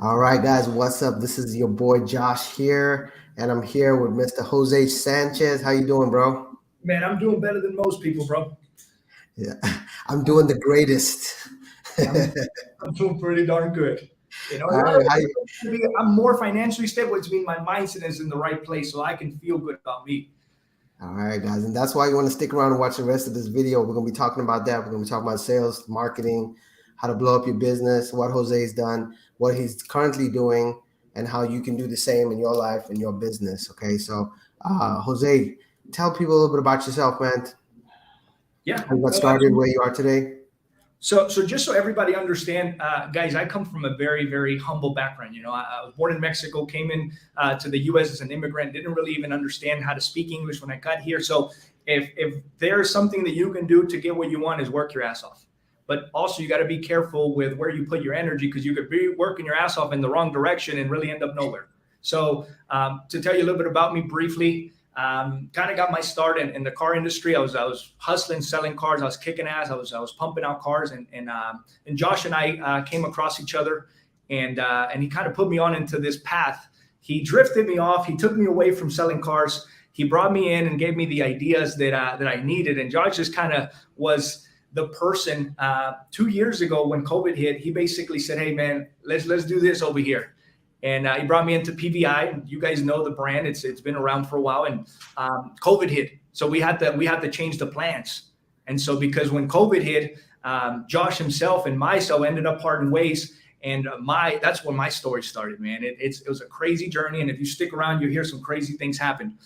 All right, guys, what's up? This is your boy Josh here, and I'm here with Mr. Jose Sanchez. How you doing, bro? Man, I'm doing better than most people, bro. Yeah, I'm doing the greatest. I'm I'm doing pretty darn good. A All lot right, of it I'm more financially stable, which means my mindset is in the right place, so I can feel good about me. all right, guys, and that's why you want to stick around and watch the rest of this video. We're gonna be talking about that. We're gonna be talking about sales, marketing, how to blow up your business, what Jose's done, what he's currently doing, and how you can do the same in your life and your business. Okay, so Jose, tell people a little bit about yourself, man. Yeah, How you got no, started, absolutely. where you are today. So just so everybody understand, guys, I come from a very, very humble background. I was born in Mexico, came in to the U.S. as an immigrant, didn't really even understand how to speak English when I got here. So if there's something that you can do to get what you want is work your ass off. But also you got to be careful with where you put your energy because you could be working your ass off in the wrong direction and really end up nowhere. So to tell you a little bit about me briefly, kind of got my start in the car industry. I was hustling, selling cars. I was kicking ass. I was pumping out cars, and Josh and I came across each other, and he kind of put me on into this path. He drifted me off. He took me away from selling cars. He brought me in and gave me the ideas that I needed. And Josh just kind of was the person 2 years ago when COVID hit. He basically said, "Hey man, let's do this over here." And he brought me into PVI. You guys know the brand; it's been around for a while. And COVID hit, so we had to change the plans. And so because when COVID hit, Josh himself and myself ended up parting ways. And that's when my story started, man. It was a crazy journey, and if you stick around, you hear some crazy things happen.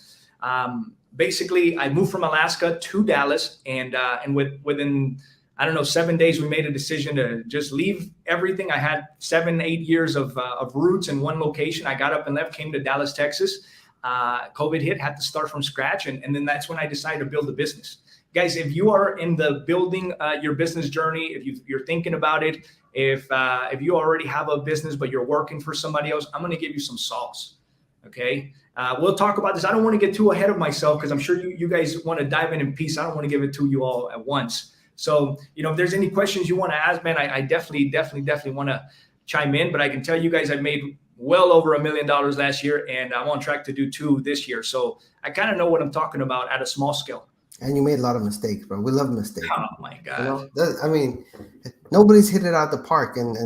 Basically, I moved from Alaska to Dallas, and within I don't know 7 days, we made a decision to just leave everything. I had 7, 8 years of roots in one location. I got up and left, came to Dallas, Texas. COVID hit, had to start from scratch, and then that's when I decided to build a business. Guys, if you are in the building your business journey, if you're thinking about it, if you already have a business but you're working for somebody else, I'm going to give you some sauce. Okay. We'll talk about this. I don't want to get too ahead of myself because I'm sure you guys want to dive in peace. I don't want to give it to you all at once. So, if there's any questions you want to ask, man, I definitely want to chime in. But I can tell you guys I made well over $1 million last year, and I'm on track to do 2 this year. So I kind of know what I'm talking about at a small scale. And you made a lot of mistakes, bro. We love mistakes. Oh my God. I mean, nobody's hit it out the park, and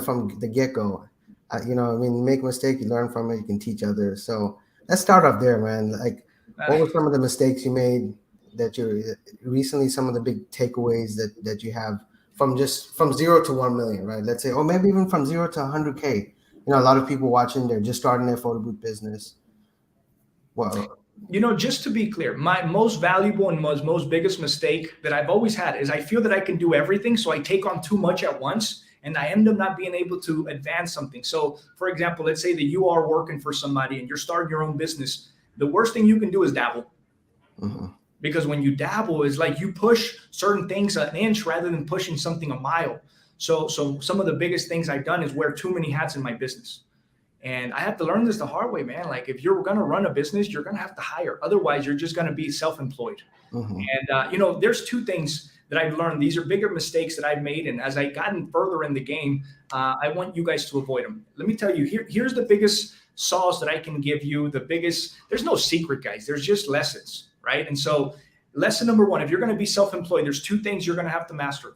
from the get go. I mean, you make a mistake, you learn from it, you can teach others. So let's start off there, man. Like, what were some of the mistakes you made that you recently? Some of the big takeaways that you have from 0 to 1 million, right? Let's say, or maybe even from 0 to 100K. A lot of people watching, they're just starting their photo booth business. Well, Just to be clear, my most valuable and most biggest mistake that I've always had is I feel that I can do everything. So I take on too much at once and I end up not being able to advance something. So for example, let's say that you are working for somebody and you're starting your own business. The worst thing you can do is dabble. mm-hmm. Because when you dabble, it's like you push certain things an inch rather than pushing something a mile. So some of the biggest things I've done is wear too many hats in my business. And I have to learn this the hard way, man. Like if you're going to run a business, you're going to have to hire. Otherwise, you're just going to be self-employed. Mm-hmm. And, there's 2 things that I've learned. These are bigger mistakes that I've made. And as I've gotten further in the game, I want you guys to avoid them. Let me tell you, here's the biggest sauce that I can give you. There's no secret, guys. There's just lessons, right? And so lesson number 1, if you're going to be self-employed, there's 2 things you're going to have to master.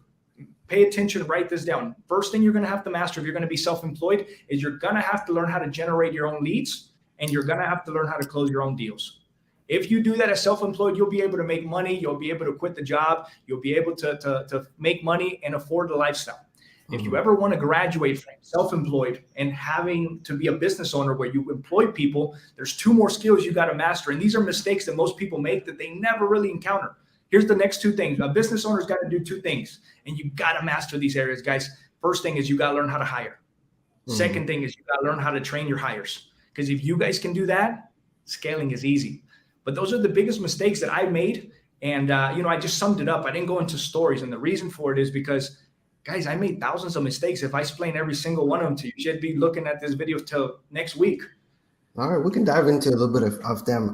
Pay attention, write this down. First thing you're going to have to master if you're going to be self-employed is you're going to have to learn how to generate your own leads, and you're going to have to learn how to close your own deals. If you do that as self-employed, you'll be able to make money. You'll be able to quit the job. You'll be able to make money and afford the lifestyle. If you ever want to graduate from self-employed and having to be a business owner where you employ people, there's 2 more skills you got to master. And these are mistakes that most people make that they never really encounter. Here's the next 2 things. A business owner's got to do 2 things, and you got to master these areas, guys. First thing is you got to learn how to hire. Second thing is you got to learn how to train your hires. Because if you guys can do that, scaling is easy. But those are the biggest mistakes that I made. And, I just summed it up. I didn't go into stories. And the reason for it is because, guys, I made thousands of mistakes. If I explain every single one of them to you, you should be looking at this video till next week. All right, we can dive into a little bit of them.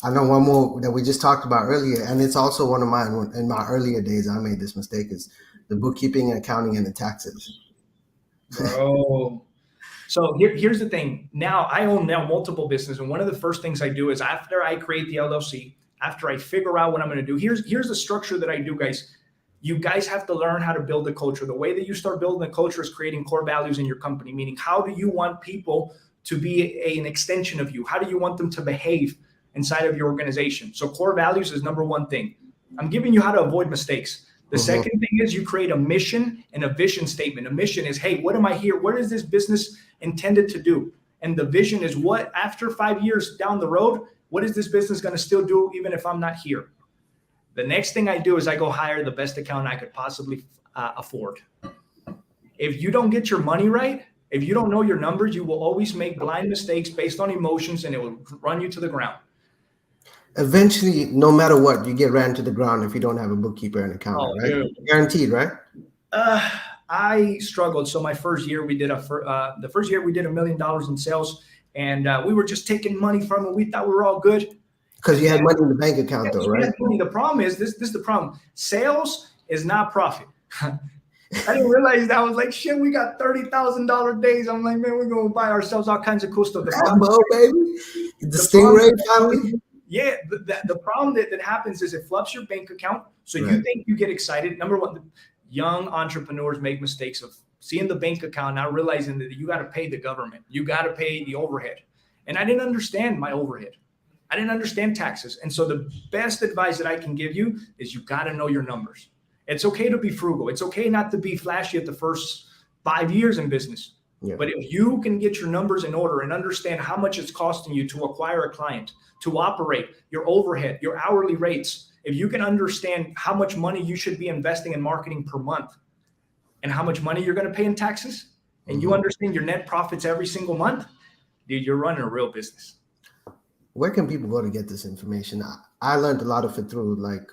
I know one more that we just talked about earlier, and it's also one of mine. In my earlier days, I made this mistake: is the bookkeeping and accounting and the taxes. Bro, So here's the thing. Now I own multiple businesses, and one of the first things I do is after I create the LLC, after I figure out what I'm going to do, here's the structure that I do, guys. You guys have to learn how to build a culture. The way that you start building a culture is creating core values in your company, meaning how do you want people to be an extension of you? How do you want them to behave inside of your organization? So core values is number one thing. I'm giving you how to avoid mistakes. The second thing is you create a mission and a vision statement. A mission is, hey, what am I here? What is this business intended to do? And the vision is what, after 5 years down the road, what is this business going to still do even if I'm not here? The next thing I do is I go hire the best accountant I could possibly afford. If you don't get your money right, if you don't know your numbers, you will always make blind mistakes based on emotions, and it will run you to the ground. Eventually, no matter what, you get ran to the ground if you don't have a bookkeeper and accountant, right? Dude. Guaranteed, right? I struggled. So my first year, we did $1 million in sales, and we were just taking money from it. We thought we were all good. Because you had money in the bank account, though, right? The problem is this is the problem. Sales is not profit. I didn't realize that. I was like, shit, we got $30,000 days. I'm like, man, we're going to buy ourselves all kinds of cool stuff. Rambo, baby. The Stingray family. Yeah, the problem that happens is it floods your bank account. So you think you get excited. Number one, young entrepreneurs make mistakes of seeing the bank account, not realizing that you got to pay the government. You got to pay the overhead. And I didn't understand my overhead. I didn't understand taxes. And so the best advice that I can give you is you got to know your numbers. It's okay to be frugal. It's okay not to be flashy at the first 5 years in business. Yeah. But if you can get your numbers in order and understand how much it's costing you to acquire a client, to operate, your overhead, your hourly rates, if you can understand how much money you should be investing in marketing per month and how much money you're going to pay in taxes, and you understand your net profits every single month, dude, you're running a real business. Where can people go to get this information? I learned a lot of it through like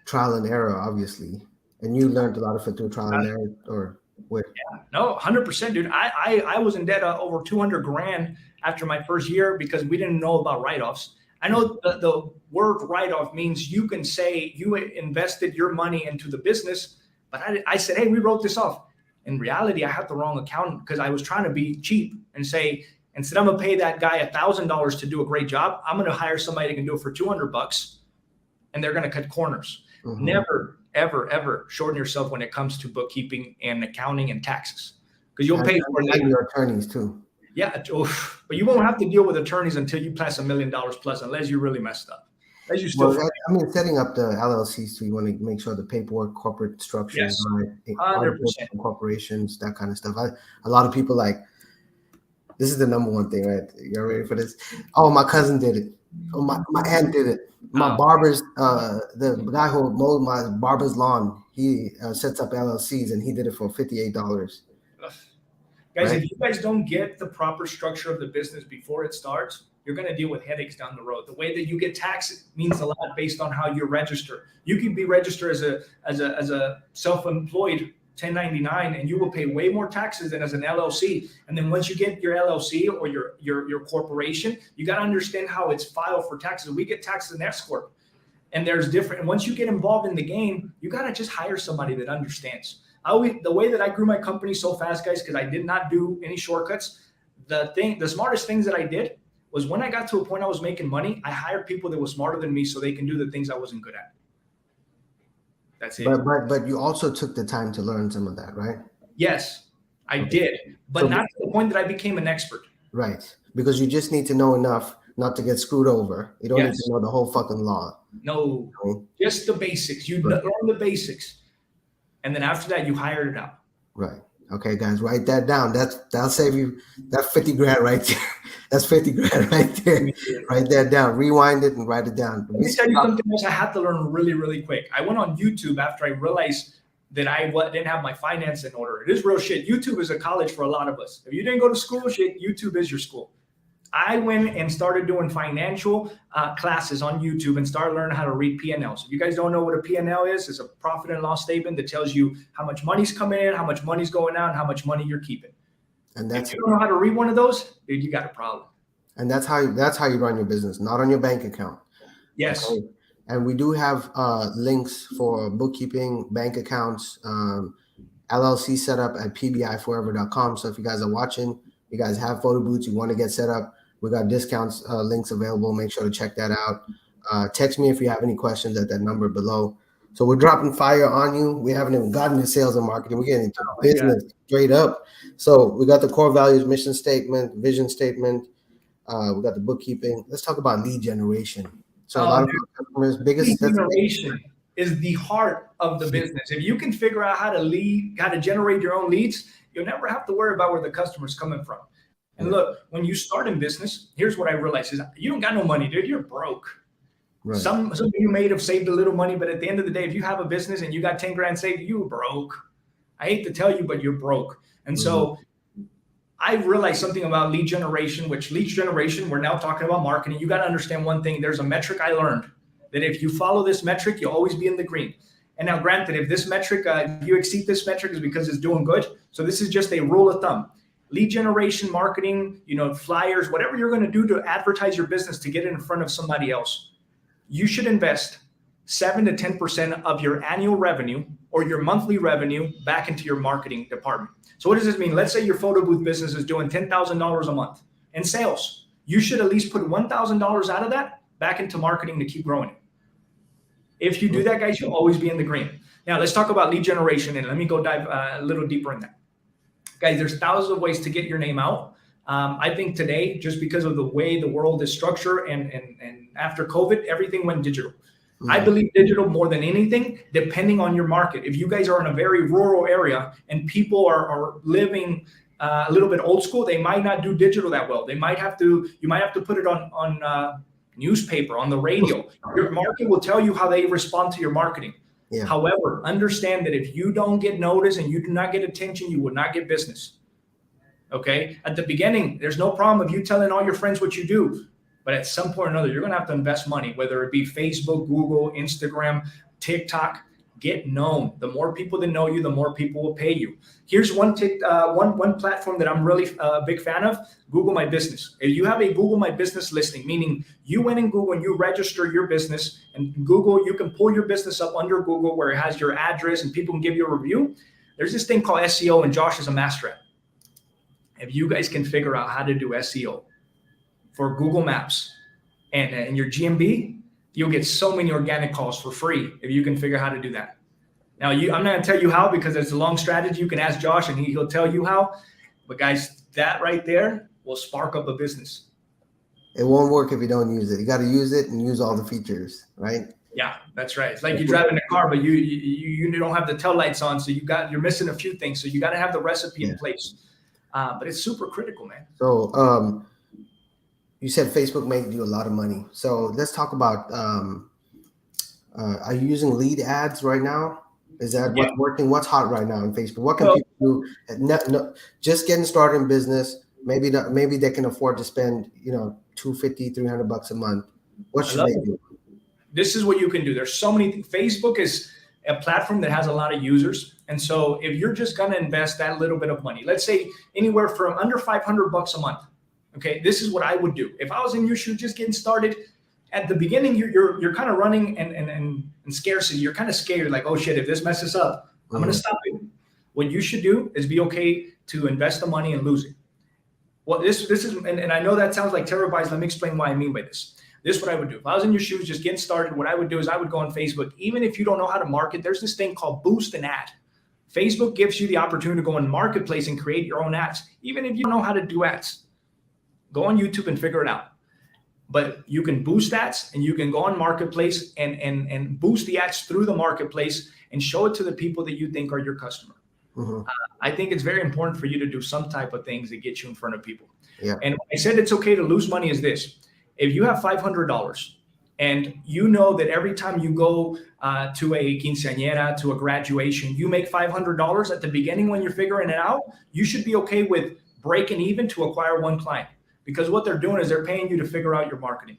trial and error, obviously. And you learned a lot of it through trial and error, or where? Yeah, no, 100%, dude. I was in debt over 200 grand after my first year because we didn't know about write-offs. I know the word write-off means you can say you invested your money into the business, but I said, hey, we wrote this off. In reality, I had the wrong accountant because I was trying to be cheap and say, instead, I'm going to pay that guy $1,000 to do a great job. I'm going to hire somebody that can do it for $200, and they're going to cut corners. Never, ever, ever shorten yourself when it comes to bookkeeping and accounting and taxes, because you'll pay for it. Your attorneys too. Yeah, but you won't have to deal with attorneys until you pass $1 million plus, unless you really messed up. As you still, setting up the LLCs, so you want to make sure the paperwork, corporate structures, right, 100%, corporations, that kind of stuff. A lot of people like. This is the number one thing, right? You're ready for this? Oh, my cousin did it. Oh, my aunt did it. My barber's, the guy who mowed my barber's lawn, he sets up LLCs, and he did it for $58. Guys, right? If you guys don't get the proper structure of the business before it starts, you're going to deal with headaches down the road. The way that you get taxed means a lot based on how you register. You can be registered as a self-employed 1099, and you will pay way more taxes than as an LLC. And then once you get your LLC or your corporation, you got to understand how it's filed for taxes. We get taxes in S corp, and there's different. And once you get involved in the game, you got to just hire somebody that understands. The way that I grew my company so fast, guys, because I did not do any shortcuts. The smartest things that I did was when I got to a point I was making money, I hired people that were smarter than me so they can do the things I wasn't good at. That's it. But you also took the time to learn some of that, right? Yes, I did, but not to the point that I became an expert. Right, because you just need to know enough not to get screwed over. You don't need to know the whole fucking law. No, just the basics. You learn the basics, and then after that, you hire it out. Right. Okay, guys, write that down. That'll save you that 50 grand right there. That's 50 grand right there. Write that down. Rewind it and write it down. Let me tell you something else I had to learn really, really quick. I went on YouTube after I realized that I didn't have my finance in order. It is real shit. YouTube is a college for a lot of us. If you didn't go to school, shit, YouTube is your school. I went and started doing financial classes on YouTube and started learning how to read P&Ls. If you guys don't know what a P&L is, it's a profit and loss statement that tells you how much money's coming in, how much money's going out, and how much money you're keeping. And if you don't know how to read one of those, dude, you got a problem. And that's how you run your business, not on your bank account. Yes. Okay? And we do have links for bookkeeping, bank accounts, LLC setup at pbiforever.com. So if you guys are watching, you guys have photo booths, you want to get set up, we got discounts links available. Make sure to check that out. Text me if you have any questions at that number below. So we're dropping fire on you. We haven't even gotten to sales and marketing. We're getting into business straight up. So we got the core values, mission statement, vision statement. We got the bookkeeping. Let's talk about lead generation. So a lot of our customers, lead generation is the heart of the business. If you can figure out how to generate your own leads, you'll never have to worry about where the customer's coming from. And look, when you start in business, here's what I realized is you don't got no money, dude. You're broke. Right. Some of you may have saved a little money, but at the end of the day, if you have a business and you got 10 grand saved, you're broke. I hate to tell you, but you're broke. And so I realized something about lead generation, which lead generation, we're now talking about marketing. You got to understand one thing. There's a metric I learned that if you follow this metric, you'll always be in the green. And now granted, if this metric, if you exceed this metric is because it's doing good. So this is just a rule of thumb. Lead generation, marketing, flyers, whatever you're going to do to advertise your business to get it in front of somebody else, you should invest 7 to 10% of your annual revenue or your monthly revenue back into your marketing department. So what does this mean? Let's say your photo booth business is doing $10,000 a month in sales. You should at least put $1,000 out of that back into marketing to keep growing it. If you do that, guys, you'll always be in the green. Now let's talk about lead generation, and let me go dive a little deeper in that. Guys, there's thousands of ways to get your name out. I think today, just because of the way the world is structured and after COVID, everything went digital. I believe digital more than anything, depending on your market. If you guys are in a very rural area and people are living a little bit old school, they might not do digital that well. You might have to put it on newspaper, on the radio. Your market will tell you how they respond to your marketing. Yeah. However, understand that if you don't get noticed and you do not get attention, you will not get business. Okay. At the beginning, there's no problem of you telling all your friends what you do. But at some point or another, you're going to have to invest money, whether it be Facebook, Google, Instagram, TikTok. Get known. The more people that know you, the more people will pay you. Here's one platform that I'm really a big fan of, Google My Business. If you have a Google My Business listing, meaning you went in Google and you register your business, and Google, you can pull your business up under Google where it has your address and people can give you a review. There's this thing called SEO, and Josh is a master at it. If you guys can figure out how to do SEO for Google Maps and your GMB, you'll get so many organic calls for free if you can figure out how to do that. Now, I'm not going to tell you how because it's a long strategy. You can ask Josh and he'll tell you how. But guys, that right there will spark up a business. It won't work if you don't use it. You got to use it and use all the features, right? Yeah, that's right. It's like you're driving a car, but you don't have the tail lights on, so you're missing a few things. So you got to have the recipe in place. But it's super critical, man. So you said Facebook made you a lot of money. So let's talk about, are you using lead ads right now? Is that what's working? What's hot right now on Facebook? What can people do? Just getting started in business. Maybe they can afford to spend, $250, $300 a month. What should they do? This is what you can do. There's so many. Facebook is a platform that has a lot of users. And so if you're just going to invest that little bit of money, let's say anywhere from under $500 a month. Okay, this is what I would do. If I was in your shoes just getting started, at the beginning, you're kind of running and scarcity. You're kind of scared, like, oh shit, if this messes up, I'm going to stop it. What you should do is be okay to invest the money and lose it. Well, this is, and I know that sounds like terrible advice. Let me explain what I mean by this. This is what I would do. If I was in your shoes just getting started, what I would do is I would go on Facebook. Even if you don't know how to market, there's this thing called boost an ad. Facebook gives you the opportunity to go in marketplace and create your own ads. Even if you don't know how to do ads, go on YouTube and figure it out. But you can boost ads and you can go on marketplace and boost the ads through the marketplace and show it to the people that you think are your customer. I think it's very important for you to do some type of things that get you in front of people. Yeah. And when I said it's okay to lose money is this. If you have $500 and you know that every time you go to a quinceañera, to a graduation, you make $500 at the beginning when you're figuring it out, you should be okay with breaking even to acquire one client. Because what they're doing is they're paying you to figure out your marketing.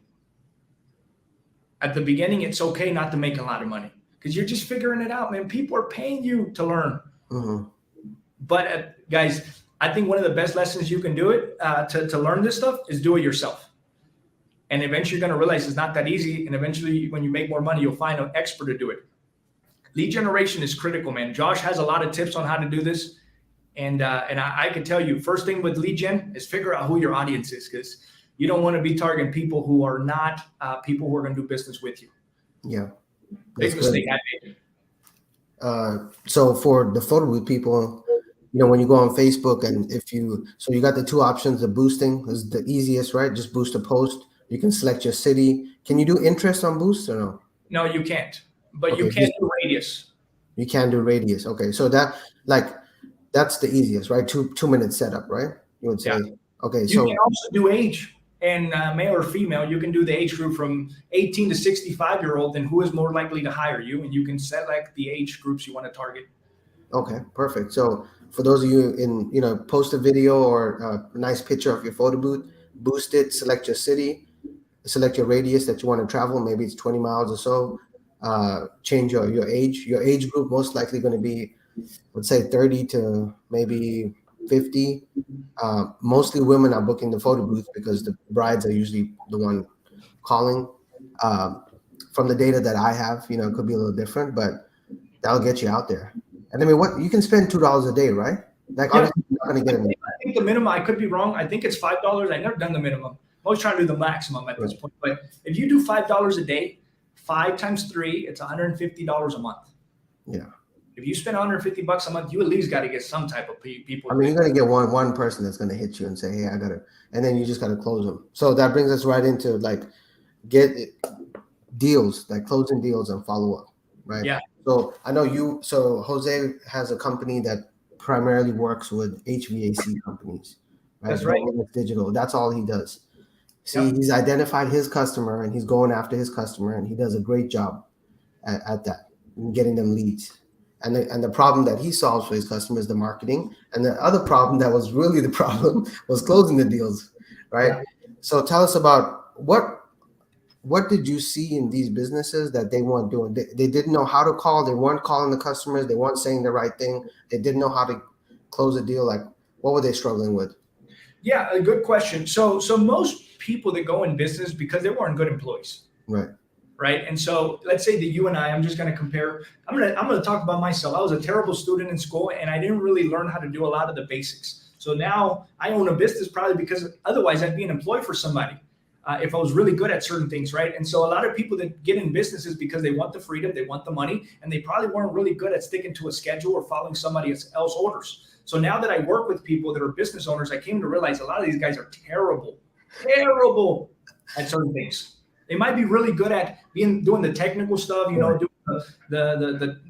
At the beginning, it's okay not to make a lot of money because you're just figuring it out, man. People are paying you to learn. But guys, I think one of the best lessons you can do it to learn this stuff is do it yourself. And eventually you're going to realize it's not that easy. And eventually when you make more money, you'll find an expert to do it. Lead generation is critical, man. Josh has a lot of tips on how to do this. And I can tell you, first thing with lead gen is figure out who your audience is, because you don't want to be targeting people who are not people who are going to do business with you. Yeah. Big mistake I made. So for the photo booth people, when you go on Facebook and so you got the two options. The boosting is the easiest, right? Just boost a post. You can select your city. Can you do interest on boosts or no? No, you can't. But Okay, you can do radius. You can do radius. Okay, so that's the easiest, right? 2 minute setup, right? You would say. Yeah. Okay, You can also do age and male or female. You can do the age group from 18 to 65-year-old, and who is more likely to hire you, and you can select the age groups you want to target. Okay, perfect. So for those of you post a video or a nice picture of your photo booth, boost it, select your city, select your radius that you want to travel. Maybe it's 20 miles or so. Change your age. Your age group most likely going to be, let's say 30 to maybe 50. Mostly women are booking the photo booth because the brides are usually the one calling. From the data that I have, it could be a little different, but that'll get you out there. And I mean, what you can spend $2 a day, right? Like, Yeah. obviously, you're not going to get it. I think the minimum, I could be wrong. I think it's $5. I've never done the minimum. I'm always trying to do the maximum at this point. But if you do $5 a day, 5 times 3, it's $150 a month. Yeah. If you spend $150 a month, you at least got to get some type of people. I mean, you're going to get one person that's going to hit you and say, hey, I got to, and then you just got to close them. So that brings us right into get deals, like closing deals and follow up, right? Yeah. So I know so Jose has a company that primarily works with HVAC companies, right? That's right. Digital. That's all he does. See, He's identified his customer and he's going after his customer, and he does a great job at that, getting them leads. And the problem that he solves for his customers is the marketing. And the other problem that was really the problem was closing the deals, right? Yeah. So tell us about what did you see in these businesses that they weren't doing? They didn't know how to call. They weren't calling the customers. They weren't saying the right thing. They didn't know how to close a deal. Like, what were they struggling with? Yeah, a good question. So most people that go in business because they weren't good employees. Right. And so let's say that you and I'm just going to compare. I'm going to talk about myself. I was a terrible student in school, and I didn't really learn how to do a lot of the basics. So now I own a business probably because otherwise I'd be an employee for somebody if I was really good at certain things. Right. And so a lot of people that get in businesses because they want the freedom, they want the money, and they probably weren't really good at sticking to a schedule or following somebody else's orders. So now that I work with people that are business owners, I came to realize a lot of these guys are terrible at certain things. They might be really good at doing the technical stuff, doing the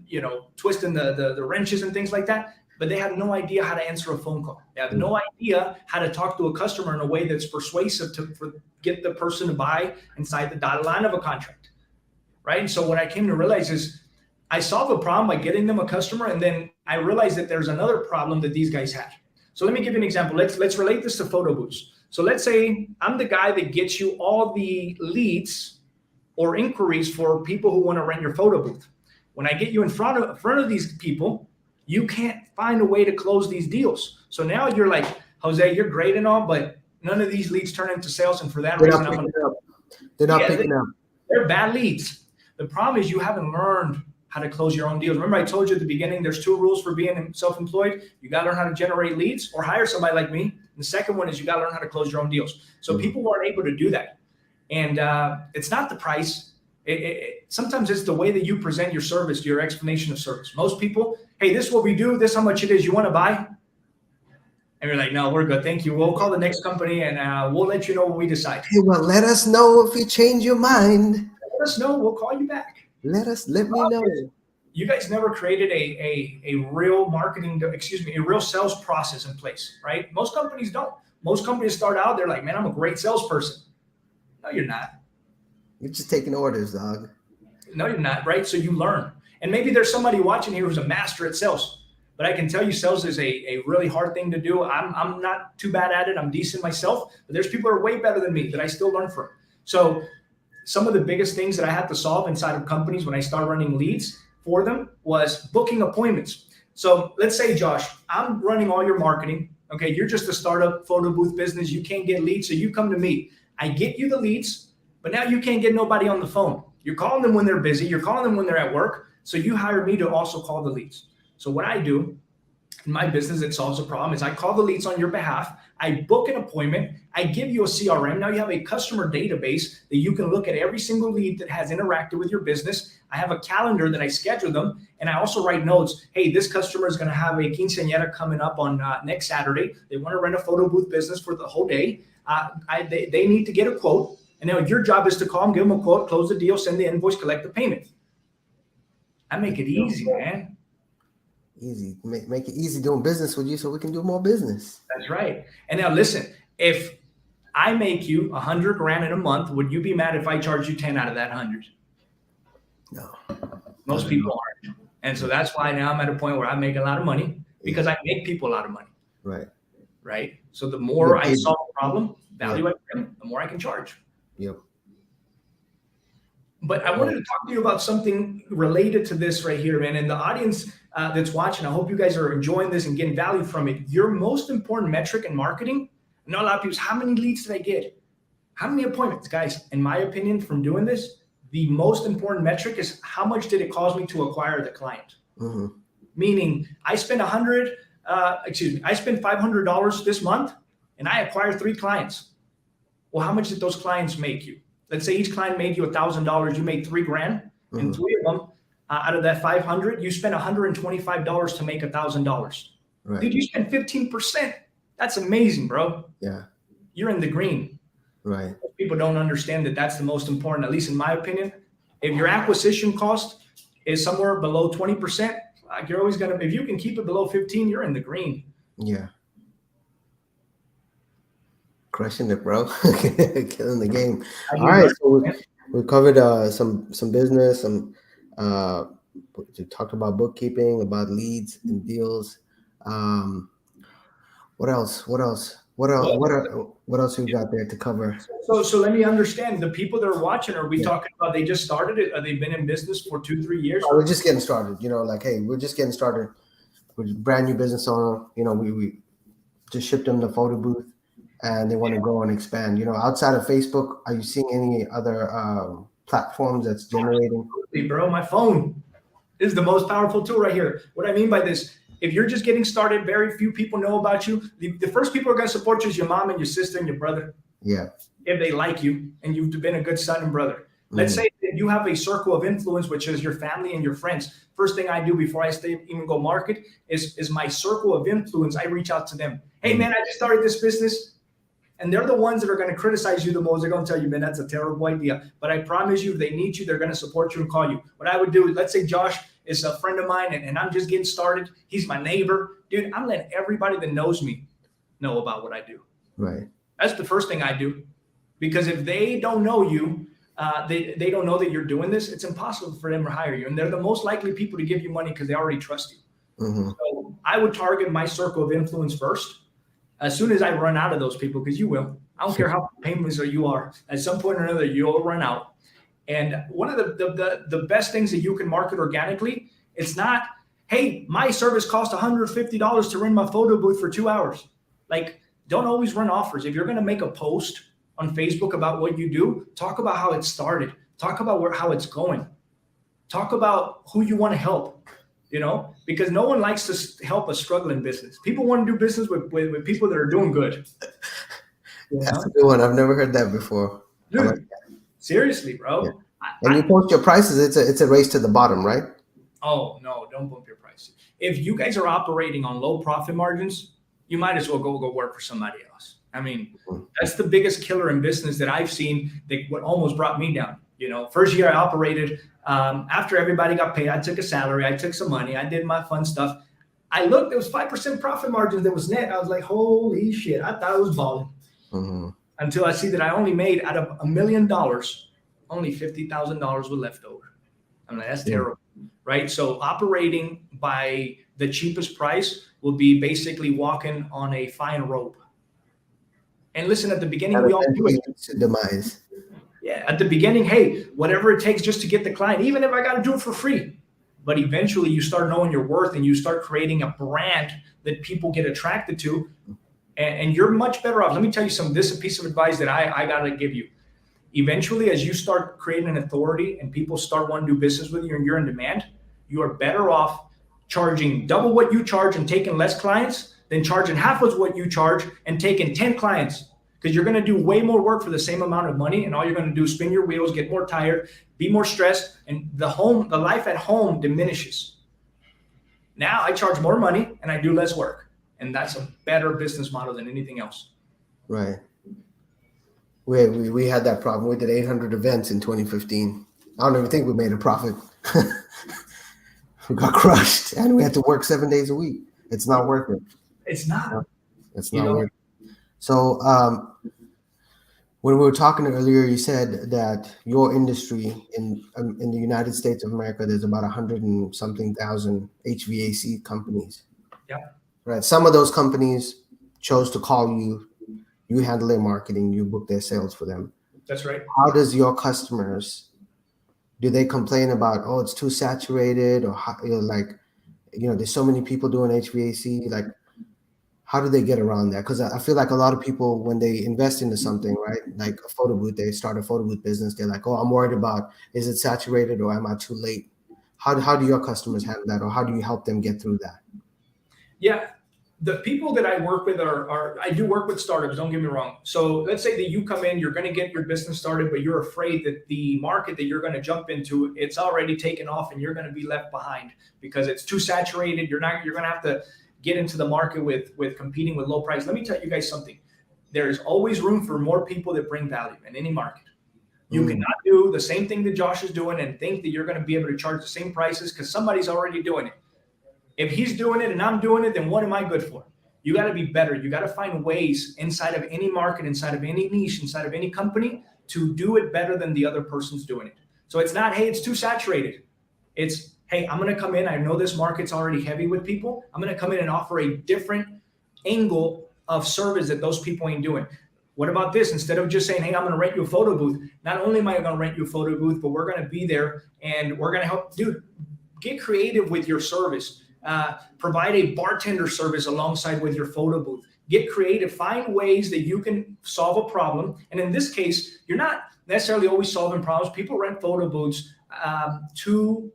twisting the wrenches and things like that, but they have no idea how to answer a phone call. They have no idea how to talk to a customer in a way that's persuasive to get the person to buy inside the dotted line of a contract, right? And so what I came to realize is I solve a problem by getting them a customer, and then I realized that there's another problem that these guys had. So let me give you an example. Let's relate this to photo booths. So let's say I'm the guy that gets you all the leads or inquiries for people who want to rent your photo booth. When I get you in front of these people, you can't find a way to close these deals. So now you're like, Jose, you're great and all, but none of these leads turn into sales. And for that reason, they're not picking up. They're bad leads. The problem is you haven't learned how to close your own deals. Remember I told you at the beginning, there's 2 rules for being self-employed. You got to learn how to generate leads or hire somebody like me. And the second one is you got to learn how to close your own deals. So people weren't able to do that. And it's not the price. Sometimes it's the way that you present your service, your explanation of service. Most people, hey, this is what we do. This is how much it is. You want to buy? And you're like, no, we're good. Thank you. We'll call the next company and we'll let you know when we decide. Hey, well, let us know if you change your mind. Let us know. We'll call you back. Let me know. You guys never created a real a real sales process in place, right? Most companies don't. Most companies start out, they're like, man, I'm a great salesperson. No, you're not. You're just taking orders, dog. No, you're not, right? So you learn. And maybe there's somebody watching here who's a master at sales. But I can tell you sales is a really hard thing to do. I'm not too bad at it. I'm decent myself. But there's people who are way better than me that I still learn from. So some of the biggest things that I had to solve inside of companies when I started running leads for them was booking appointments. So let's say, Josh, I'm running all your marketing. Okay, you're just a startup photo booth business. You can't get leads, so you come to me. I get you the leads, but now you can't get nobody on the phone. You're calling them when they're busy. You're calling them when they're at work. So you hire me to also call the leads. So what I do in my business, it solves a problem is I call the leads on your behalf. I book an appointment. I give you a CRM. Now you have a customer database that you can look at every single lead that has interacted with your business. I have a calendar that I schedule them. And I also write notes. Hey, this customer is going to have a quinceañera coming up on next Saturday. They want to rent a photo booth business for the whole day. They need to get a quote. And now your job is to call them, give them a quote, close the deal, send the invoice, collect the payment. I make it easy, man. Easy. Make it easy doing business with you so we can do more business. That's right. And now listen, if I make you $100,000 in a month, would you be mad if I charge you 10 out of that 100? No. Most people aren't. And so that's why now I'm at a point where I make a lot of money because I make people a lot of money. Right. Right. So the more I solve a problem, value I bring, the more I can charge. Yep. But I wanted to talk to you about something related to this right here, man. And the audience that's watching, I hope you guys are enjoying this and getting value from it. Your most important metric in marketing, I know a lot of people, how many leads did I get? How many appointments? Guys, in my opinion, from doing this, the most important metric is how much did it cost me to acquire the client? Mm-hmm. Meaning I spent I spent $500 this month and I acquired 3 clients. Well, how much did those clients make you? Let's say each client made you $1,000. You made $3,000, and 3 of them out of that 500, you spent $125 to make $1,000. Right. Dude, you spent 15%. That's amazing, bro. Yeah, you're in the green. Right. People don't understand that that's the most important, at least in my opinion. If your acquisition cost is somewhere below 20%, you're always gonna. If you can keep it below 15, you're in the green. Yeah. Crushing it, bro. Killing the game. All right, so we covered some business, we talked about bookkeeping, about leads and deals. What else we got there to cover? So let me understand. The people that are watching, are we talking about they just started it? Or they've been in business for 2-3 years? We're just getting started. Like, hey, we're just getting started. We're a brand new business owner. We just shipped them the photo booth. And they want to go and expand. Outside of Facebook, are you seeing any other platforms that's generating? Absolutely, bro. My phone is the most powerful tool right here. What I mean by this, if you're just getting started, very few people know about you. The first people who are going to support you is your mom and your sister and your brother. Yeah. If they like you and you've been a good son and brother. Let's say that you have a circle of influence, which is your family and your friends. First thing I do before I even go market is my circle of influence. I reach out to them. Hey, man, I just started this business. And they're the ones that are going to criticize you the most. They're going to tell you, man, that's a terrible idea. But I promise you, if they need you, they're going to support you and call you. What I would do is, let's say Josh is a friend of mine and I'm just getting started. He's my neighbor. Dude, I'm letting everybody that knows me know about what I do. Right. That's the first thing I do. Because if they don't know you, they don't know that you're doing this, it's impossible for them to hire you. And they're the most likely people to give you money because they already trust you. Mm-hmm. So I would target my circle of influence first. As soon as I run out of those people, because you will, I don't care how famous you are, at some point or another, you'll run out. And one of the best things that you can market organically, it's not, hey, my service cost $150 to rent my photo booth for 2 hours. Like, don't always run offers. If you're going to make a post on Facebook about what you do, talk about how it started. Talk about how it's going. Talk about who you want to help. Because no one likes to help a struggling business. People want to do business with people that are doing good. That's a good one. I've never heard that before. Dude, like that. Seriously, bro. Yeah. And you post your prices, it's a race to the bottom, right? Oh, no, don't bump your prices. If you guys are operating on low profit margins, you might as well go work for somebody else. I mean, that's the biggest killer in business that I've seen, that what almost brought me down. First year I operated, after everybody got paid, I took a salary, I took some money, I did my fun stuff. I looked, there was 5% profit margins that was net. I was like, holy shit, I thought I was balling. Mm-hmm. Until I see that I only made, out of $1 million, only $50,000 was left over. I'm like, that's terrible, right? So operating by the cheapest price will be basically walking on a fine rope. And listen, at the beginning, we all do it. Demise. Yeah, at the beginning, hey, whatever it takes just to get the client, even if I got to do it for free. But eventually you start knowing your worth and you start creating a brand that people get attracted to, and you're much better off. Let me tell you this is a piece of advice that I got to give you. Eventually, as you start creating an authority and people start wanting to do business with you and you're in demand, you are better off charging double what you charge and taking less clients than charging half of what you charge and taking 10 clients. Because you're going to do way more work for the same amount of money, and all you're going to do is spin your wheels, get more tired, be more stressed, and the life at home diminishes. Now I charge more money and I do less work, and that's a better business model than anything else. Right. We had that problem. We did 800 events in 2015. I don't even think we made a profit. We got crushed, and we had to work 7 days a week. It's not worth it. It's not. It's not worth it. So when we were talking earlier, you said that your industry in the United States of America, there's about 100 and something thousand HVAC companies. Yeah. Right. Some of those companies chose to call you. You handle their marketing. You book their sales for them. That's right. How does your customers? Do they complain about, oh, it's too saturated, or how, there's so many people doing HVAC? Like, how do they get around that? Because I feel like a lot of people, when they invest into something, right, like a photo booth, they start a photo booth business. They're like, oh, I'm worried about, is it saturated or am I too late? How do your customers handle that, or how do you help them get through that? Yeah. The people that I work with I do work with startups, don't get me wrong. So let's say that you come in, you're going to get your business started, but you're afraid that the market that you're going to jump into, it's already taken off and you're going to be left behind because it's too saturated. You're going to have to get into the market with competing with low price. Let me tell you guys something. There's always room for more people that bring value in any market. You cannot do the same thing that Josh is doing and think that you're going to be able to charge the same prices because somebody's already doing it. If he's doing it and I'm doing it, then what am I good for? You got to be better. You got to find ways inside of any market, inside of any niche, inside of any company to do it better than the other person's doing it. So it's not, hey, it's too saturated. It's, hey, I'm going to come in. I know this market's already heavy with people. I'm going to come in and offer a different angle of service that those people ain't doing. What about this? Instead of just saying, hey, I'm going to rent you a photo booth. Not only am I going to rent you a photo booth, but we're going to be there and we're going to help. Dude, get creative with your service. Provide a bartender service alongside with your photo booth. Get creative. Find ways that you can solve a problem. And in this case, you're not necessarily always solving problems. People rent photo booths to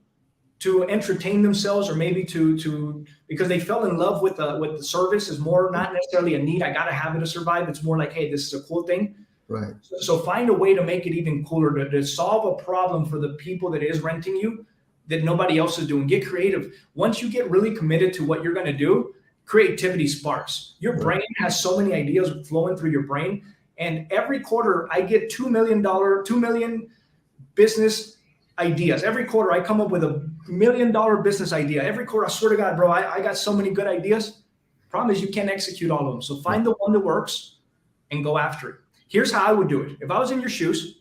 entertain themselves, or maybe to because they fell in love with the service. Is more not necessarily a need. I got to have it to survive. It's more like, hey, this is a cool thing. Right. So find a way to make it even cooler, to solve a problem for the people that is renting you that nobody else is doing. Get creative. Once you get really committed to what you're going to do, creativity sparks. Your brain has so many ideas flowing through your brain. And every quarter I get $2 million business ideas. Every quarter I come up with $1 million business idea. Every quarter, I swear to God, bro, I got so many good ideas. Problem is you can't execute all of them. So find the one that works and go after it. Here's how I would do it. If I was in your shoes,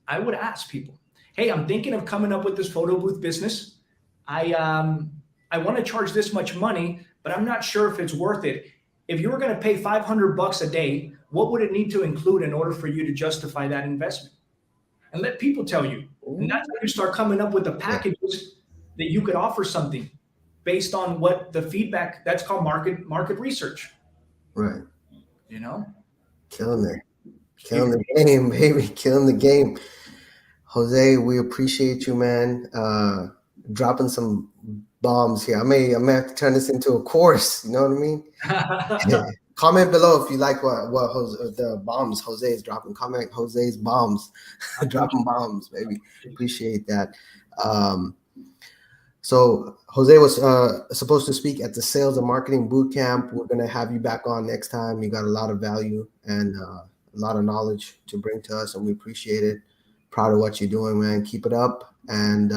I would ask people, hey, I'm thinking of coming up with this photo booth business. I want to charge this much money, but I'm not sure if it's worth it. If you were going to pay $500 a day, what would it need to include in order for you to justify that investment? And let people tell you. And that's how you start coming up with the packages that you could offer something based on what the feedback, that's called market research. Right. You know? Killing the game, baby. Killing the game. Jose, we appreciate you, man. Dropping some bombs here. I may have to turn this into a course. You know what I mean? Comment below if you like what the bombs Jose is dropping. Comment Jose's bombs, dropping bombs, baby. Appreciate that. So Jose was supposed to speak at the Sales and Marketing Bootcamp. We're gonna have you back on next time. You got a lot of value and a lot of knowledge to bring to us, and we appreciate it. Proud of what you're doing, man. Keep it up. And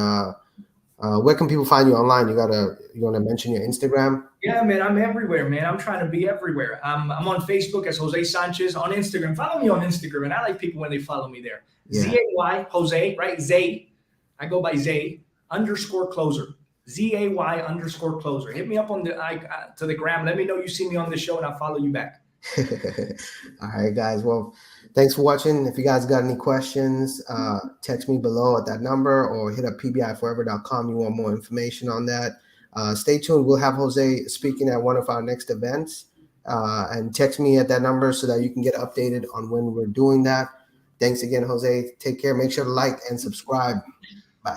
where can people find you online? You want to mention your Instagram? Yeah, man, I'm everywhere, man. I'm trying to be everywhere. I'm on Facebook as Jose Sanchez. On Instagram, follow me on Instagram, and I like people when they follow me there. Yeah. ZAY Jose, right? Zay. I go by Zay _closer. ZAY_closer. Hit me up on to the gram. Let me know you see me on the show, and I'll follow you back. All right, guys. Well, thanks for watching. If you guys got any questions, text me below at that number or hit up pbiforever.com. You want more information on that. Stay tuned. We'll have Jose speaking at one of our next events, and text me at that number so that you can get updated on when we're doing that. Thanks again, Jose. Take care. Make sure to like and subscribe.